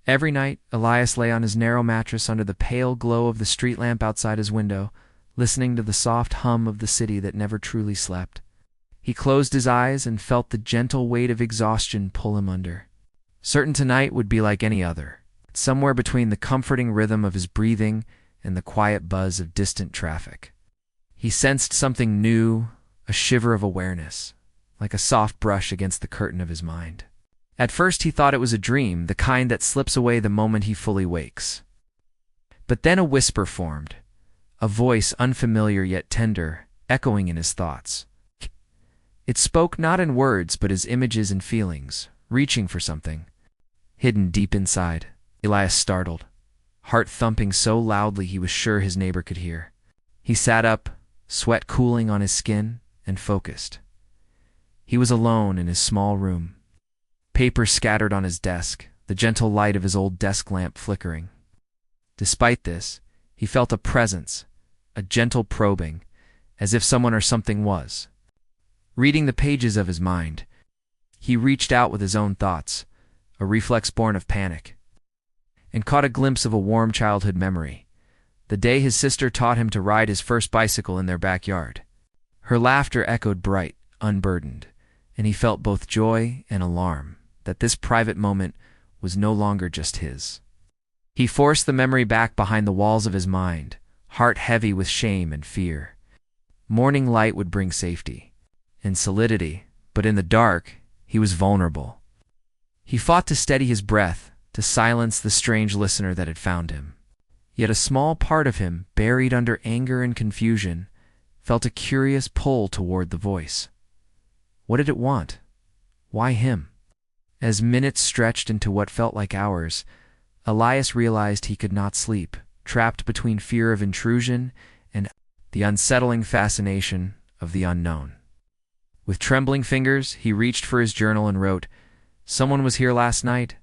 Every night, Elias lay on his narrow mattress under the pale glow of the street lamp outside his window, listening to the soft hum of the city that never truly slept. He closed his eyes and felt the gentle weight of exhaustion pull him under. Certain tonight would be like any other, somewhere between the comforting rhythm of his breathing and the quiet buzz of distant traffic. He sensed something new, a shiver of awareness, like a soft brush against the curtain of his mind. At first he thought it was a dream, the kind that slips away the moment he fully wakes. But then a whisper formed, a voice unfamiliar yet tender, echoing in his thoughts. It spoke not in words but as images and feelings, reaching for something hidden deep inside. Elias startled, heart thumping so loudly he was sure his neighbor could hear. He sat up, sweat cooling on his skin, and focused. He was alone in his small room. Papers scattered on his desk, the gentle light of his old desk lamp flickering. Despite this, he felt a presence, a gentle probing, as if someone or something was. Reading the pages of his mind, he reached out with his own thoughts, a reflex born of panic, and caught a glimpse of a warm childhood memory, the day his sister taught him to ride his first bicycle in their backyard. Her laughter echoed bright, unburdened, and he felt both joy and alarm that this private moment was no longer just his. He forced the memory back behind the walls of his mind, heart heavy with shame and fear. Morning light would bring safety and solidity, but in the dark, he was vulnerable. He fought to steady his breath, to silence the strange listener that had found him. Yet a small part of him, buried under anger and confusion, felt a curious pull toward the voice. What did it want? Why him? As minutes stretched into what felt like hours, Elias realized he could not sleep, trapped between fear of intrusion and the unsettling fascination of the unknown. With trembling fingers, he reached for his journal and wrote, "Someone was here last night.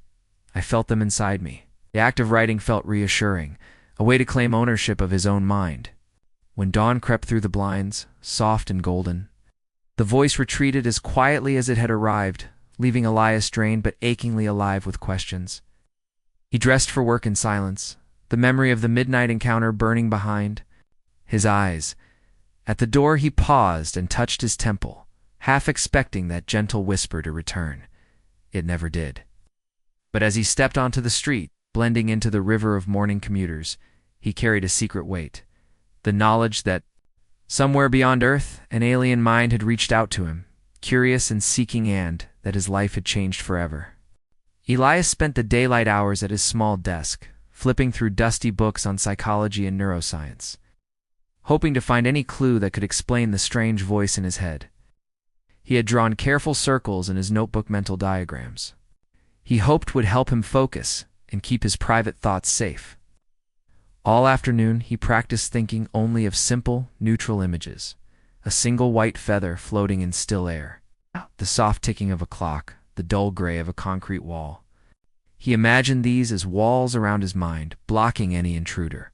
I felt them inside me." The act of writing felt reassuring, a way to claim ownership of his own mind. When dawn crept through the blinds, soft and golden, the voice retreated as quietly as it had arrived, leaving Elias drained but achingly alive with questions. He dressed for work in silence, the memory of the midnight encounter burning behind his eyes. At the door he paused and touched his temple, half expecting that gentle whisper to return. It never did. But as he stepped onto the street, blending into the river of morning commuters, he carried a secret weight, the knowledge that somewhere beyond Earth, an alien mind had reached out to him, curious and seeking, and that his life had changed forever. Elias spent the daylight hours at his small desk, flipping through dusty books on psychology and neuroscience, hoping to find any clue that could explain the strange voice in his head. He had drawn careful circles in his notebook mental diagrams. He hoped would help him focus and keep his private thoughts safe. All afternoon, he practiced thinking only of simple, neutral images, a single white feather floating in still air, the soft ticking of a clock, the dull gray of a concrete wall. He imagined these as walls around his mind, blocking any intruder.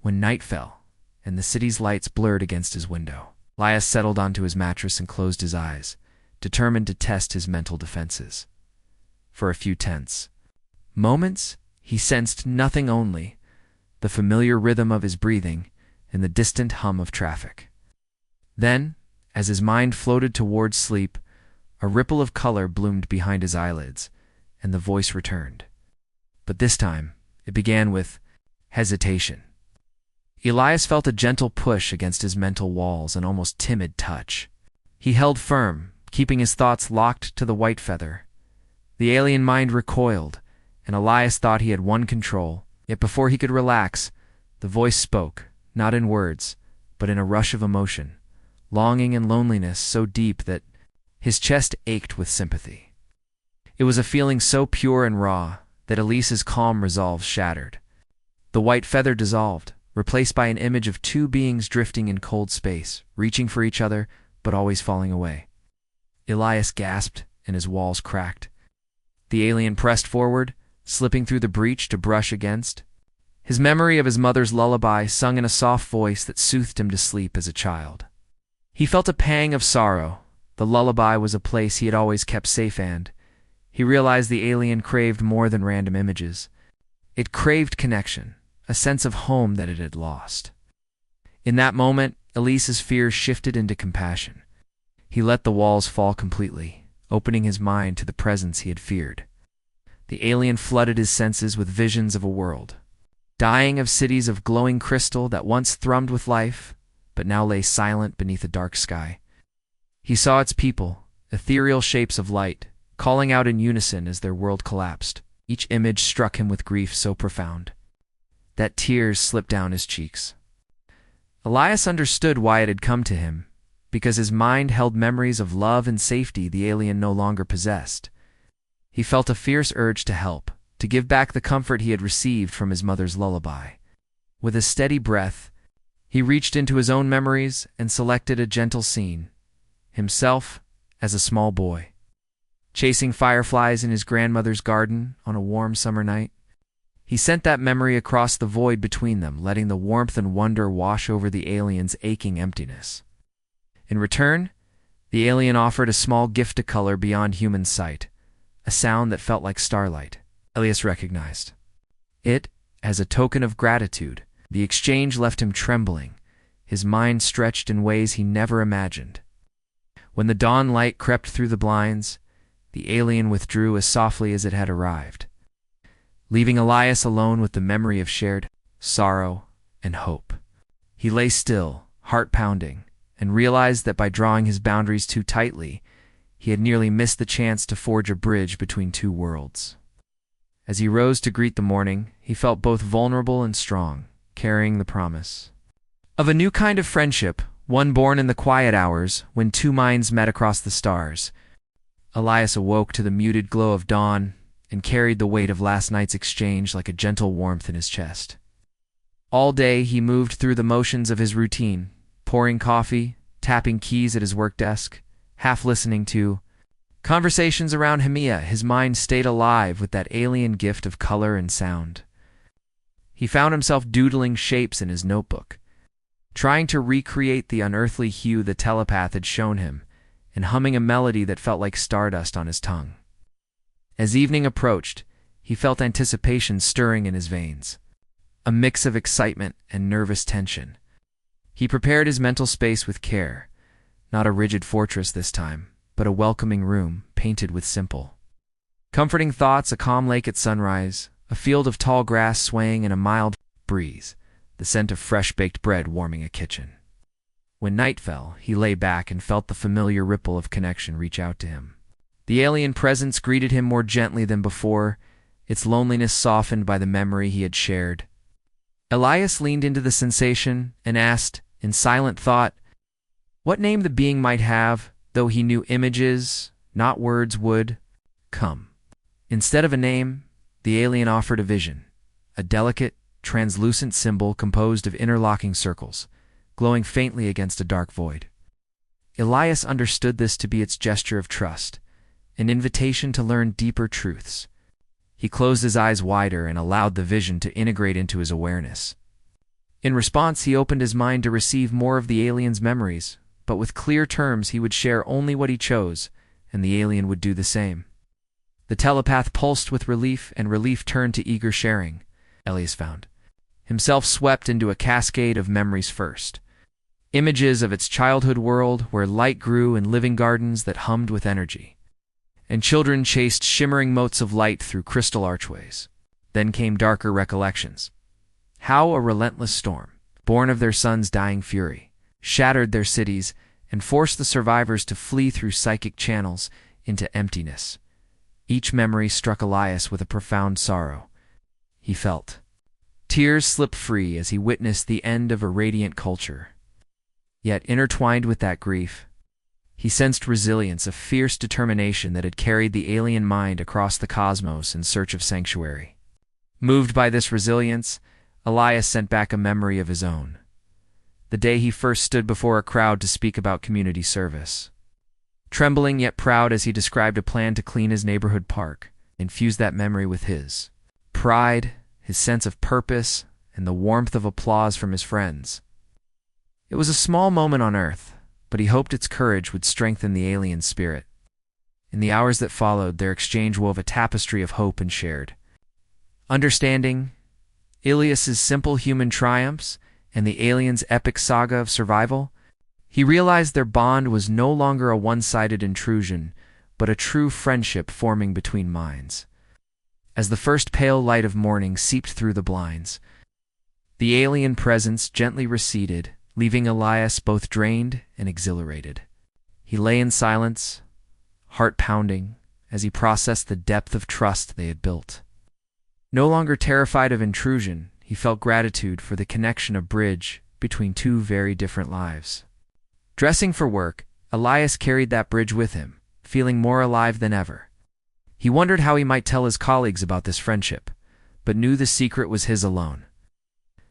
When night fell, and the city's lights blurred against his window, Elias settled onto his mattress and closed his eyes, determined to test his mental defenses. For a few tense moments, he sensed nothing, only the familiar rhythm of his breathing and the distant hum of traffic. Then, as his mind floated towards sleep, a ripple of color bloomed behind his eyelids, and the voice returned. But this time, it began with hesitation. Elias felt a gentle push against his mental walls, an almost timid touch. He held firm, keeping his thoughts locked to the white feather. The alien mind recoiled, and Elias thought he had won control. Yet before he could relax, the voice spoke, not in words, but in a rush of emotion, longing and loneliness so deep that his chest ached with sympathy. It was a feeling so pure and raw that Elise's calm resolve shattered. The white feather dissolved, replaced by an image of two beings drifting in cold space, reaching for each other, but always falling away. Elias gasped, and his walls cracked. The alien pressed forward, slipping through the breach to brush against his memory of his mother's lullaby sung in a soft voice that soothed him to sleep as a child. He felt a pang of sorrow. The lullaby was a place he had always kept safe, and He realized the alien craved more than random images. It craved connection, a sense of home that it had lost. In that moment, Elise's fears shifted into compassion. He let the walls fall completely, opening his mind to the presence he had feared. The alien flooded his senses with visions of a world, dying of cities of glowing crystal that once thrummed with life, but now lay silent beneath a dark sky. He saw its people, ethereal shapes of light, calling out in unison as their world collapsed. Each image struck him with grief so profound that tears slipped down his cheeks. Elias understood why it had come to him, because his mind held memories of love and safety the alien no longer possessed. He felt a fierce urge to help, to give back the comfort he had received from his mother's lullaby. With a steady breath, he reached into his own memories and selected a gentle scene, himself as a small boy, chasing fireflies in his grandmother's garden on a warm summer night. He sent that memory across the void between them, letting the warmth and wonder wash over the alien's aching emptiness. In return, the alien offered a small gift to color beyond human sight, a sound that felt like starlight. Elias recognized it as a token of gratitude. The exchange left him trembling, his mind stretched in ways he never imagined. When the dawn light crept through the blinds, the alien withdrew as softly as it had arrived, leaving Elias alone with the memory of shared sorrow and hope. He lay still, heart pounding, and realized that by drawing his boundaries too tightly, he had nearly missed the chance to forge a bridge between two worlds. As he rose to greet the morning, he felt both vulnerable and strong, carrying the promise of a new kind of friendship, one born in the quiet hours when two minds met across the stars. Elias awoke to the muted glow of dawn and carried the weight of last night's exchange like a gentle warmth in his chest. All day he moved through the motions of his routine, pouring coffee, tapping keys at his work desk, half listening to conversations around Hemia. His mind stayed alive with that alien gift of color and sound. He found himself doodling shapes in his notebook, trying to recreate the unearthly hue the telepath had shown him, and humming a melody that felt like stardust on his tongue. As evening approached, he felt anticipation stirring in his veins, a mix of excitement and nervous tension. He prepared his mental space with care, not a rigid fortress this time, but a welcoming room painted with simple, comforting thoughts, a calm lake at sunrise, a field of tall grass swaying in a mild breeze, the scent of fresh-baked bread warming a kitchen. When night fell, he lay back and felt the familiar ripple of connection reach out to him. The alien presence greeted him more gently than before, its loneliness softened by the memory he had shared. Elias leaned into the sensation and asked, in silent thought, what name the being might have, though he knew images, not words, would come. Instead of a name, the alien offered a vision, a delicate, translucent symbol composed of interlocking circles, glowing faintly against a dark void. Elias understood this to be its gesture of trust, an invitation to learn deeper truths. He closed his eyes wider and allowed the vision to integrate into his awareness. In response, he opened his mind to receive more of the alien's memories, but with clear terms he would share only what he chose, and the alien would do the same. The telepath pulsed with relief, and relief turned to eager sharing. Elias found himself swept into a cascade of memories first. Images of its childhood world where light grew in living gardens that hummed with energy, and children chased shimmering motes of light through crystal archways. Then came darker recollections. How a relentless storm, born of their son's dying fury, shattered their cities and forced the survivors to flee through psychic channels into emptiness. Each memory struck Elias with a profound sorrow. He felt tears slip free as he witnessed the end of a radiant culture. Yet intertwined with that grief, he sensed resilience, a fierce determination that had carried the alien mind across the cosmos in search of sanctuary. Moved by this resilience, Elias sent back a memory of his own. The day he first stood before a crowd to speak about community service. Trembling yet proud as he described a plan to clean his neighborhood park, infused that memory with his pride, his sense of purpose, and the warmth of applause from his friends. It was a small moment on Earth, but he hoped its courage would strengthen the alien spirit. In the hours that followed, their exchange wove a tapestry of hope and shared understanding, Ilias's simple human triumphs, and the aliens' epic saga of survival. He realized their bond was no longer a one-sided intrusion, but a true friendship forming between minds. As the first pale light of morning seeped through the blinds, the alien presence gently receded, leaving Elias both drained and exhilarated. He lay in silence, heart pounding, as he processed the depth of trust they had built. No longer terrified of intrusion, he felt gratitude for the connection of bridge between two very different lives. Dressing for work, Elias carried that bridge with him, feeling more alive than ever. He wondered how he might tell his colleagues about this friendship, but knew the secret was his alone.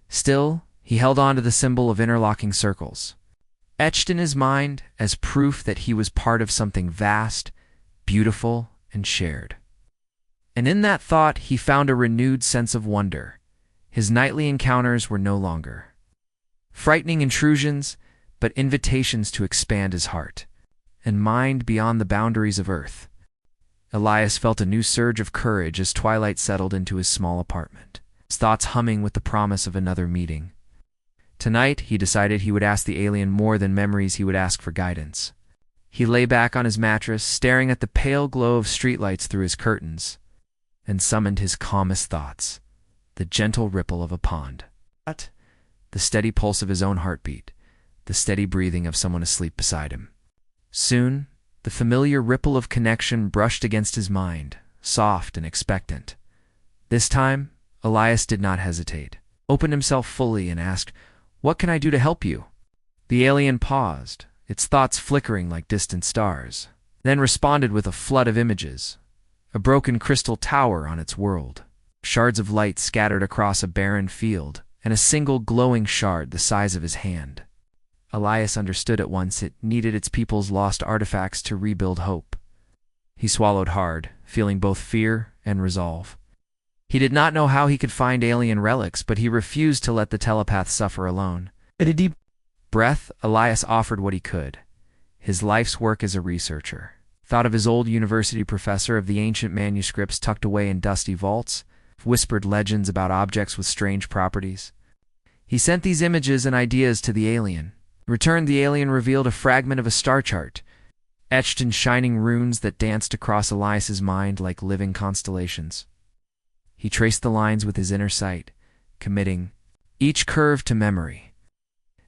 Still, he held on to the symbol of interlocking circles, etched in his mind as proof that he was part of something vast, beautiful, and shared. And in that thought, he found a renewed sense of wonder. His nightly encounters were no longer frightening intrusions, but invitations to expand his heart and mind beyond the boundaries of Earth. Elias felt a new surge of courage as twilight settled into his small apartment, his thoughts humming with the promise of another meeting. Tonight, he decided he would ask the alien more than memories. He would ask for guidance. He lay back on his mattress, staring at the pale glow of streetlights through his curtains, and summoned his calmest thoughts, the gentle ripple of a pond, the steady pulse of his own heartbeat, the steady breathing of someone asleep beside him. Soon, the familiar ripple of connection brushed against his mind, soft and expectant. This time, Elias did not hesitate, opened himself fully, and asked, "What can I do to help you?" The alien paused, its thoughts flickering like distant stars, then responded with a flood of images. A broken crystal tower on its world, shards of light scattered across a barren field, and a single glowing shard the size of his hand. Elias understood at once it needed its people's lost artifacts to rebuild hope. He swallowed hard, feeling both fear and resolve. He did not know how he could find alien relics, but he refused to let the telepath suffer alone. At a deep breath, Elias offered what he could, his life's work as a researcher. Thought of his old university professor, of the ancient manuscripts tucked away in dusty vaults, whispered legends about objects with strange properties. He sent these images and ideas to the alien. In return, the alien revealed a fragment of a star chart, etched in shining runes that danced across Elias's mind like living constellations. He traced the lines with his inner sight, committing each curve to memory.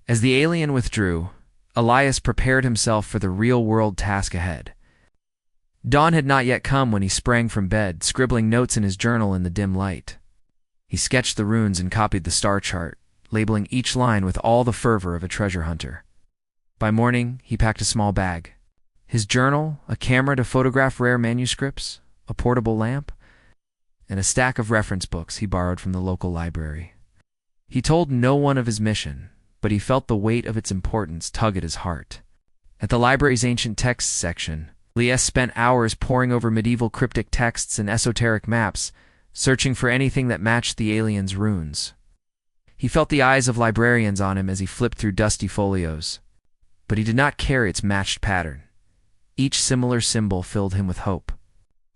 As the alien withdrew, Elias prepared himself for the real-world task ahead. Dawn had not yet come when he sprang from bed, scribbling notes in his journal in the dim light. He sketched the runes and copied the star chart, labeling each line with all the fervor of a treasure hunter. By morning, he packed a small bag, his journal, a camera to photograph rare manuscripts, a portable lamp, and a stack of reference books he borrowed from the local library. He told no one of his mission, but he felt the weight of its importance tug at his heart. At the library's ancient texts section, Elias spent hours poring over medieval cryptic texts and esoteric maps, searching for anything that matched the alien's runes. He felt the eyes of librarians on him as he flipped through dusty folios, but he did not carry its matched pattern. Each similar symbol filled him with hope.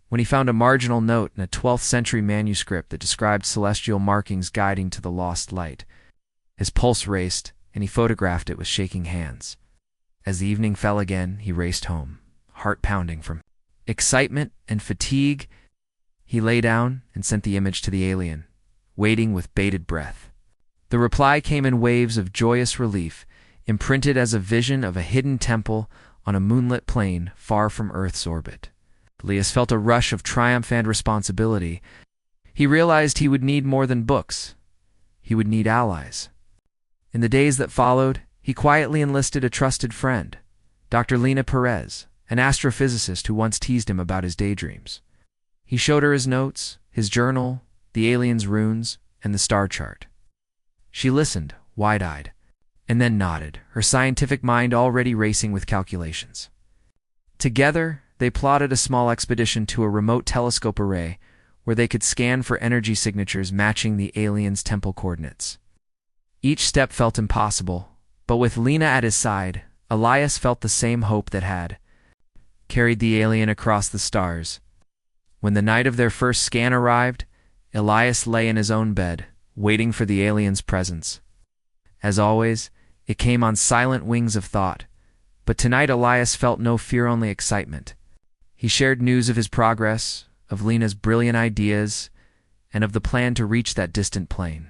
When he found a marginal note in a 12th century manuscript that described celestial markings guiding to the lost light, his pulse raced, and he photographed it with shaking hands. As the evening fell again, he raced home, heart pounding from excitement and fatigue. He lay down and sent the image to the alien, waiting with bated breath. The reply came in waves of joyous relief, imprinted as a vision of a hidden temple on a moonlit plain far from Earth's orbit. Elias felt a rush of triumph and responsibility. He realized he would need more than books. He would need allies. In the days that followed, he quietly enlisted a trusted friend, Dr. Lena Perez, an astrophysicist who once teased him about his daydreams. He showed her his notes, his journal, the alien's runes, and the star chart. She listened, wide-eyed, and then nodded, her scientific mind already racing with calculations. Together, they plotted a small expedition to a remote telescope array where they could scan for energy signatures matching the alien's temple coordinates. Each step felt impossible, but with Lena at his side, Elias felt the same hope that had carried the alien across the stars. When the night of their first scan arrived, Elias lay in his own bed, waiting for the alien's presence. As always, it came on silent wings of thought, but tonight Elias felt no fear, only excitement. He shared news of his progress, of Lena's brilliant ideas, and of the plan to reach that distant plane.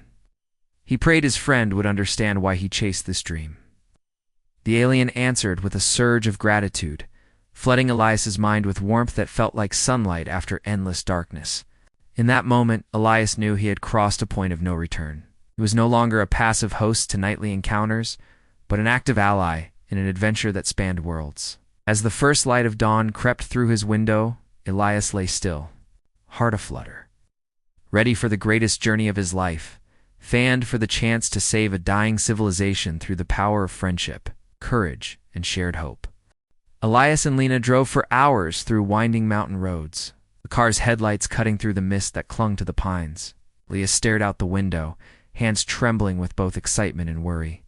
He prayed his friend would understand why he chased this dream. The alien answered with a surge of gratitude, flooding Elias's mind with warmth that felt like sunlight after endless darkness. In that moment, Elias knew he had crossed a point of no return. He was no longer a passive host to nightly encounters, but an active ally in an adventure that spanned worlds. As the first light of dawn crept through his window, Elias lay still, heart aflutter, ready for the greatest journey of his life, fanned for the chance to save a dying civilization through the power of friendship, courage, and shared hope. Elias and Lena drove for hours through winding mountain roads, the car's headlights cutting through the mist that clung to the pines. Elias stared out the window, hands trembling with both excitement and worry.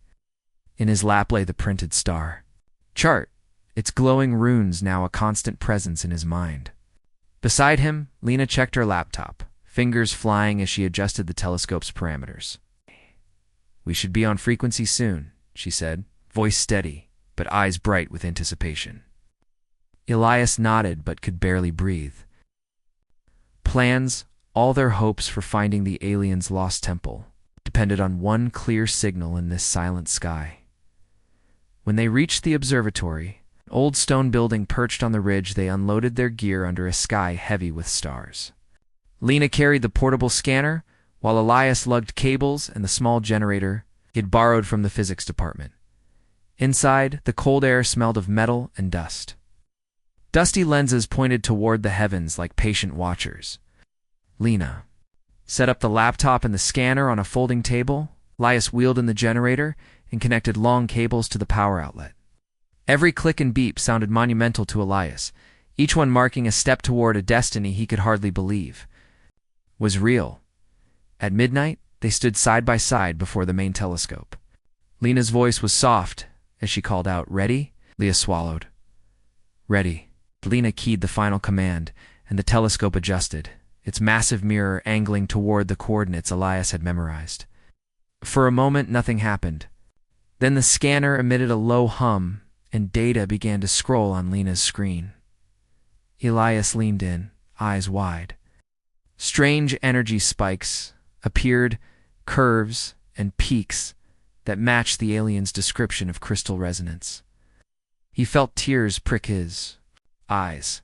In his lap lay the printed star chart, its glowing runes now a constant presence in his mind. Beside him, Lena checked her laptop, fingers flying as she adjusted the telescope's parameters. "We should be on frequency soon," she said, voice steady, but eyes bright with anticipation. Elias nodded but could barely breathe. Plans, all their hopes for finding the alien's lost temple, depended on one clear signal in this silent sky. When they reached the observatory, an old stone building perched on the ridge, they unloaded their gear under a sky heavy with stars. Lena carried the portable scanner, while Elias lugged cables and the small generator he had borrowed from the physics department. Inside, the cold air smelled of metal and dust. Dusty lenses pointed toward the heavens like patient watchers. Lena set up the laptop and the scanner on a folding table. Elias wheeled in the generator and connected long cables to the power outlet. Every click and beep sounded monumental to Elias, each one marking a step toward a destiny he could hardly believe was real. At midnight, they stood side by side before the main telescope. Lena's voice was soft as she called out, "Ready?" Leah swallowed. "Ready." Lena keyed the final command, and the telescope adjusted, its massive mirror angling toward the coordinates Elias had memorized. For a moment, nothing happened. Then the scanner emitted a low hum, and data began to scroll on Lena's screen. Elias leaned in, eyes wide. Strange energy spikes appeared, curves and peaks that matched the alien's description of crystal resonance. He felt tears prick his eyes.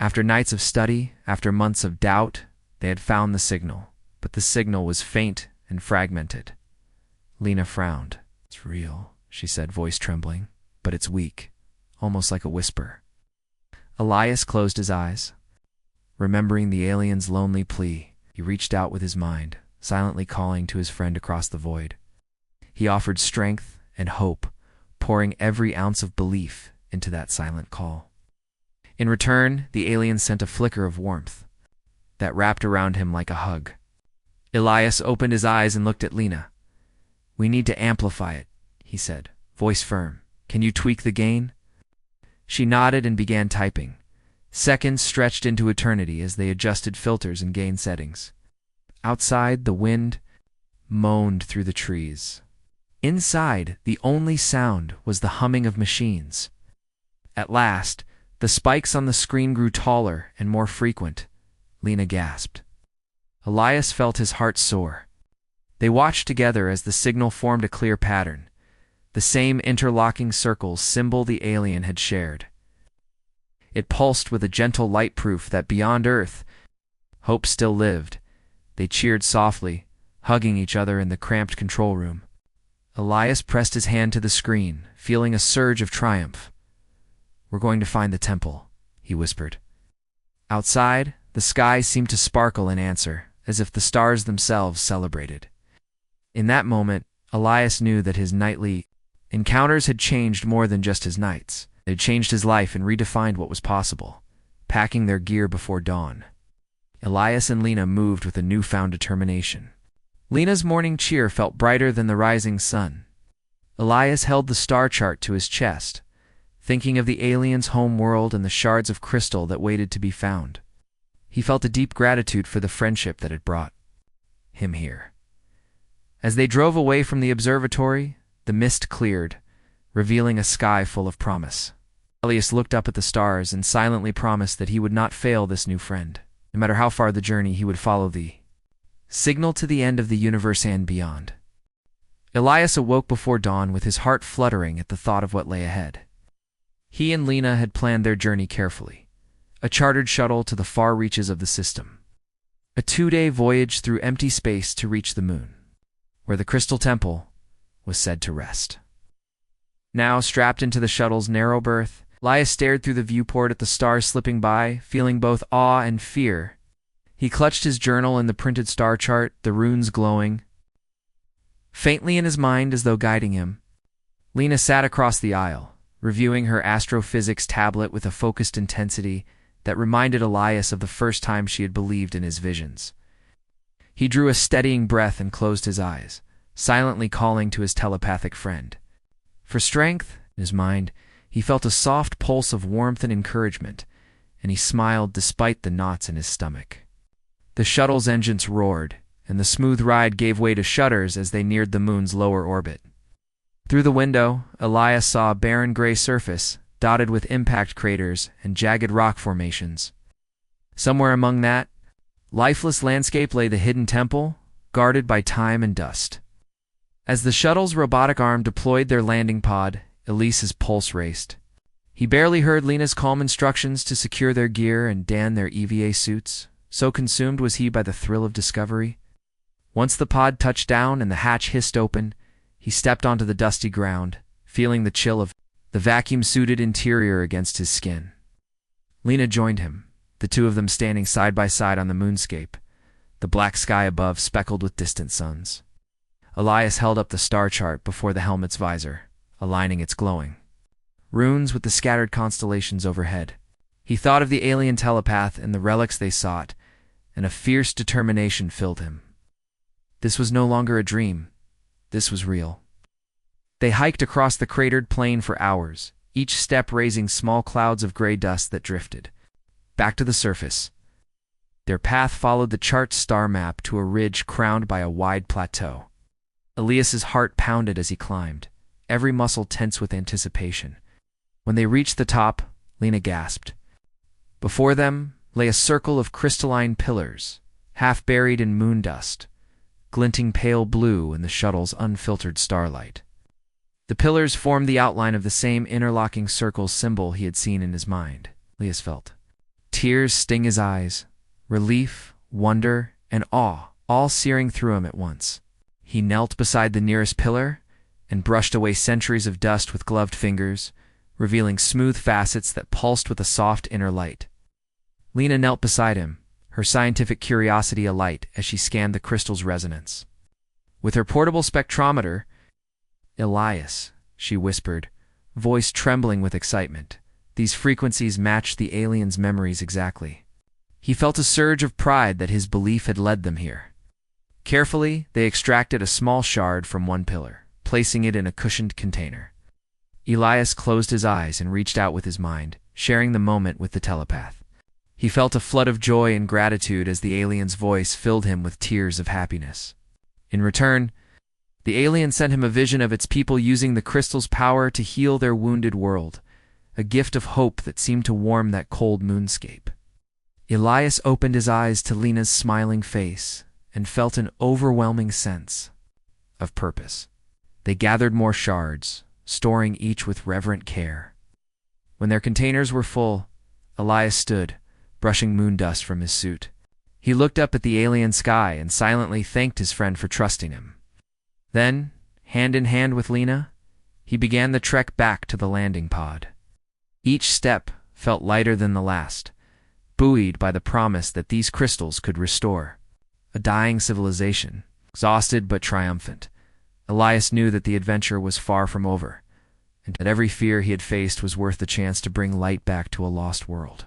After nights of study, after months of doubt, they had found the signal, but the signal was faint and fragmented. Lena frowned. "It's real," she said, voice trembling, "but it's weak, almost like a whisper." Elias closed his eyes. Remembering the alien's lonely plea, he reached out with his mind, silently calling to his friend across the void. He offered strength and hope, pouring every ounce of belief into that silent call. In return, the alien sent a flicker of warmth that wrapped around him like a hug. Elias opened his eyes and looked at Lena. "We need to amplify it," he said, voice firm. "Can you tweak the gain?" She nodded and began typing. Seconds stretched into eternity as they adjusted filters and gain settings. Outside, the wind moaned through the trees. Inside, the only sound was the humming of machines. At last, the spikes on the screen grew taller and more frequent. Lena gasped. Elias felt his heart soar. They watched together as the signal formed a clear pattern, the same interlocking circles symbol the alien had shared. It pulsed with a gentle light, proof that beyond Earth, hope still lived. They cheered softly, hugging each other in the cramped control room. Elias pressed his hand to the screen, feeling a surge of triumph. "We're going to find the temple," he whispered. Outside, the sky seemed to sparkle in answer, as if the stars themselves celebrated. In that moment, Elias knew that his nightly encounters had changed more than just his nights. They had changed his life and redefined what was possible, packing their gear before dawn. Elias and Lena moved with a newfound determination. Lena's morning cheer felt brighter than the rising sun. Elias held the star chart to his chest, thinking of the alien's home world and the shards of crystal that waited to be found. He felt a deep gratitude for the friendship that had brought him here. As they drove away from the observatory, the mist cleared, revealing a sky full of promise. Elias looked up at the stars and silently promised that he would not fail this new friend. No matter how far the journey, he would follow the signal to the end of the universe and beyond. Elias awoke before dawn with his heart fluttering at the thought of what lay ahead. He and Lena had planned their journey carefully. A chartered shuttle to the far reaches of the system. A 2-day voyage through empty space to reach the moon, where the Crystal Temple was said to rest. Now, strapped into the shuttle's narrow berth, Elias stared through the viewport at the stars slipping by, feeling both awe and fear. He clutched his journal and the printed star chart, the runes glowing faintly in his mind as though guiding him. Lena sat across the aisle, reviewing her astrophysics tablet with a focused intensity that reminded Elias of the first time she had believed in his visions. He drew a steadying breath and closed his eyes, silently calling to his telepathic friend. For strength, in his mind, he felt a soft pulse of warmth and encouragement, and he smiled despite the knots in his stomach. The shuttle's engines roared, and the smooth ride gave way to shudders as they neared the moon's lower orbit. Through the window, Elias saw a barren gray surface, dotted with impact craters and jagged rock formations. Somewhere among that lifeless landscape lay the hidden temple, guarded by time and dust. As the shuttle's robotic arm deployed their landing pod, Elias's pulse raced. He barely heard Lena's calm instructions to secure their gear and don their EVA suits, so consumed was he by the thrill of discovery. Once the pod touched down and the hatch hissed open, he stepped onto the dusty ground, feeling the chill of the vacuum-suited interior against his skin. Lena joined him, the two of them standing side by side on the moonscape, the black sky above speckled with distant suns. Elias held up the star chart before the helmet's visor, aligning its glowing runes with the scattered constellations overhead. He thought of the alien telepath and the relics they sought, and a fierce determination filled him. This was no longer a dream. This was real. They hiked across the cratered plain for hours, each step raising small clouds of gray dust that drifted back to the surface. Their path followed the chart's star map to a ridge crowned by a wide plateau. Elias's heart pounded as he climbed, every muscle tense with anticipation. When they reached the top, Lena gasped. Before them lay a circle of crystalline pillars, half buried in moon dust, glinting pale blue in the shuttle's unfiltered starlight. The pillars formed the outline of the same interlocking circle symbol he had seen in his mind. Elias felt tears sting his eyes, relief, wonder, and awe, all searing through him at once. He knelt beside the nearest pillar and brushed away centuries of dust with gloved fingers, revealing smooth facets that pulsed with a soft inner light. Lena knelt beside him, her scientific curiosity alight as she scanned the crystal's resonance. With her portable spectrometer, "Elias," she whispered, voice trembling with excitement. These frequencies matched the alien's memories exactly. He felt a surge of pride that his belief had led them here. Carefully, they extracted a small shard from one pillar, placing it in a cushioned container. Elias closed his eyes and reached out with his mind, sharing the moment with the telepath. He felt a flood of joy and gratitude as the alien's voice filled him with tears of happiness. In return, the alien sent him a vision of its people using the crystal's power to heal their wounded world, a gift of hope that seemed to warm that cold moonscape. Elias opened his eyes to Lena's smiling face and felt an overwhelming sense of purpose. They gathered more shards, storing each with reverent care. When their containers were full, Elias stood, brushing moon dust from his suit. He looked up at the alien sky and silently thanked his friend for trusting him. Then, hand in hand with Lena, he began the trek back to the landing pod. Each step felt lighter than the last, buoyed by the promise that these crystals could restore a dying civilization. Exhausted but triumphant, Elias knew that the adventure was far from over, and that every fear he had faced was worth the chance to bring light back to a lost world.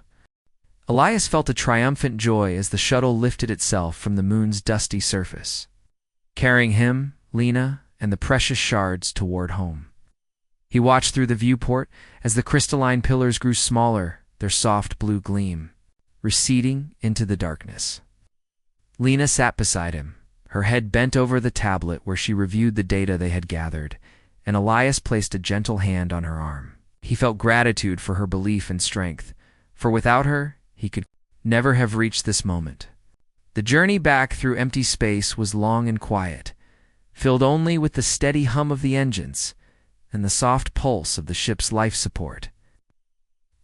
Elias felt a triumphant joy as the shuttle lifted itself from the moon's dusty surface, carrying him, Lena, and the precious shards toward home. He watched through the viewport as the crystalline pillars grew smaller, their soft blue gleam receding into the darkness. Lena sat beside him, her head bent over the tablet where she reviewed the data they had gathered, and Elias placed a gentle hand on her arm. He felt gratitude for her belief and strength, for without her, he could never have reached this moment. The journey back through empty space was long and quiet, filled only with the steady hum of the engines and the soft pulse of the ship's life support.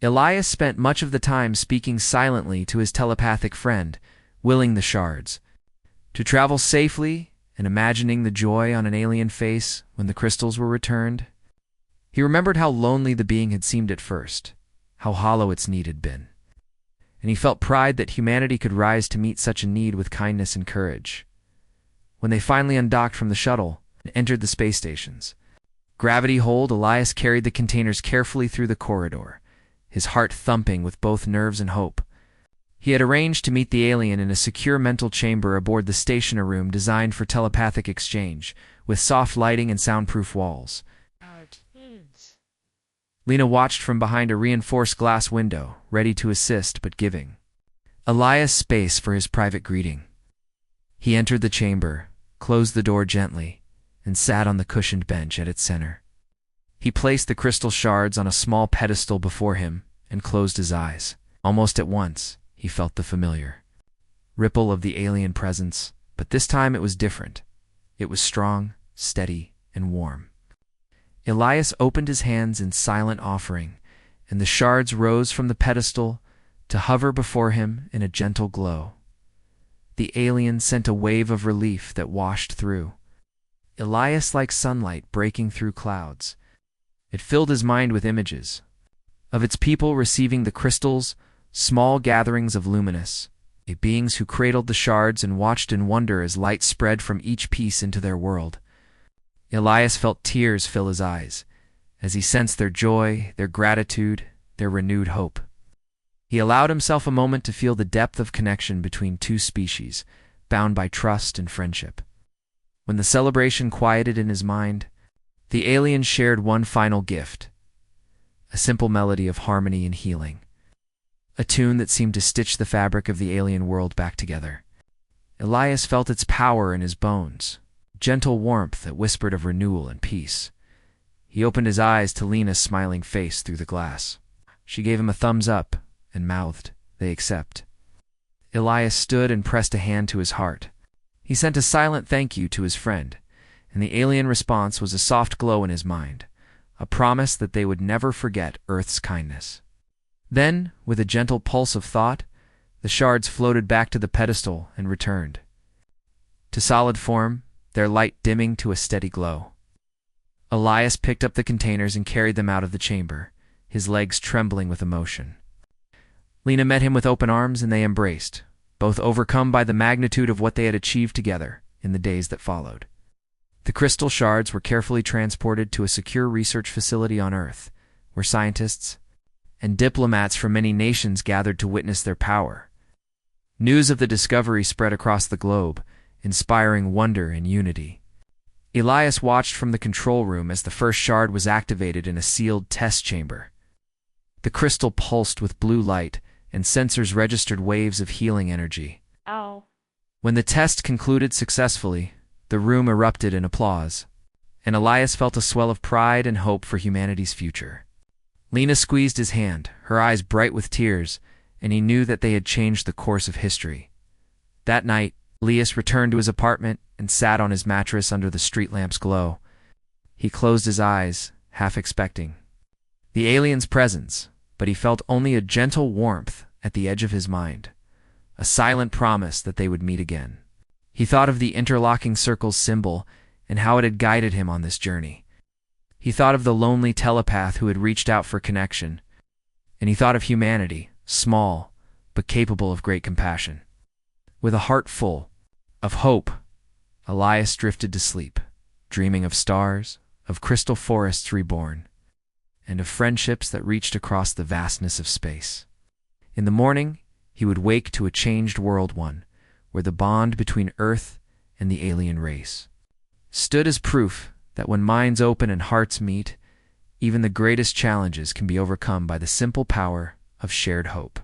Elias spent much of the time speaking silently to his telepathic friend, willing the shards to travel safely and imagining the joy on an alien face when the crystals were returned. He remembered how lonely the being had seemed at first, how hollow its need had been, and he felt pride that humanity could rise to meet such a need with kindness and courage. When they finally undocked from the shuttle and entered the space stations, gravity hold, Elias carried the containers carefully through the corridor, his heart thumping with both nerves and hope. He had arranged to meet the alien in a secure mental chamber aboard the stationer room designed for telepathic exchange, with soft lighting and soundproof walls. Lena watched from behind a reinforced glass window, ready to assist but giving Elias space for his private greeting. He entered the chamber, closed the door gently, and sat on the cushioned bench at its center. He placed the crystal shards on a small pedestal before him and closed his eyes. Almost at once, he felt the familiar ripple of the alien presence, but this time it was different. It was strong, steady, and warm. Elias opened his hands in silent offering, and the shards rose from the pedestal to hover before him in a gentle glow. The alien sent a wave of relief that washed through Elias like sunlight breaking through clouds. It filled his mind with images of its people receiving the crystals, small gatherings of luminous beings who cradled the shards and watched in wonder as light spread from each piece into their world. Elias felt tears fill his eyes as he sensed their joy, their gratitude, their renewed hope. He allowed himself a moment to feel the depth of connection between two species, bound by trust and friendship. When the celebration quieted in his mind, the aliens shared one final gift, a simple melody of harmony and healing, a tune that seemed to stitch the fabric of the alien world back together. Elias felt its power in his bones, gentle warmth that whispered of renewal and peace. He opened his eyes to Lena's smiling face through the glass. She gave him a thumbs up and mouthed, "They accept." Elias stood and pressed a hand to his heart. He sent a silent thank you to his friend, and the alien response was a soft glow in his mind, a promise that they would never forget Earth's kindness. Then, with a gentle pulse of thought, the shards floated back to the pedestal and returned to solid form, their light dimming to a steady glow. Elias picked up the containers and carried them out of the chamber, his legs trembling with emotion. Lena met him with open arms and they embraced, both overcome by the magnitude of what they had achieved together in the days that followed. The crystal shards were carefully transported to a secure research facility on Earth, where scientists and diplomats from many nations gathered to witness their power. News of the discovery spread across the globe, inspiring wonder and unity. Elias watched from the control room as the first shard was activated in a sealed test chamber. The crystal pulsed with blue light, and sensors registered waves of healing energy. Ow. When the test concluded successfully, the room erupted in applause, and Elias felt a swell of pride and hope for humanity's future. Lena squeezed his hand, her eyes bright with tears, and he knew that they had changed the course of history. That night, Elias returned to his apartment and sat on his mattress under the street lamp's glow. He closed his eyes, half expecting the alien's presence, but he felt only a gentle warmth at the edge of his mind, a silent promise that they would meet again. He thought of the interlocking circle's symbol and how it had guided him on this journey. He thought of the lonely telepath who had reached out for connection, and he thought of humanity, small but capable of great compassion. With a heart full of hope, Elias drifted to sleep, dreaming of stars, of crystal forests reborn, and of friendships that reached across the vastness of space. In the morning, he would wake to a changed world, one where the bond between Earth and the alien race stood as proof that when minds open and hearts meet, Even the greatest challenges can be overcome by the simple power of shared hope.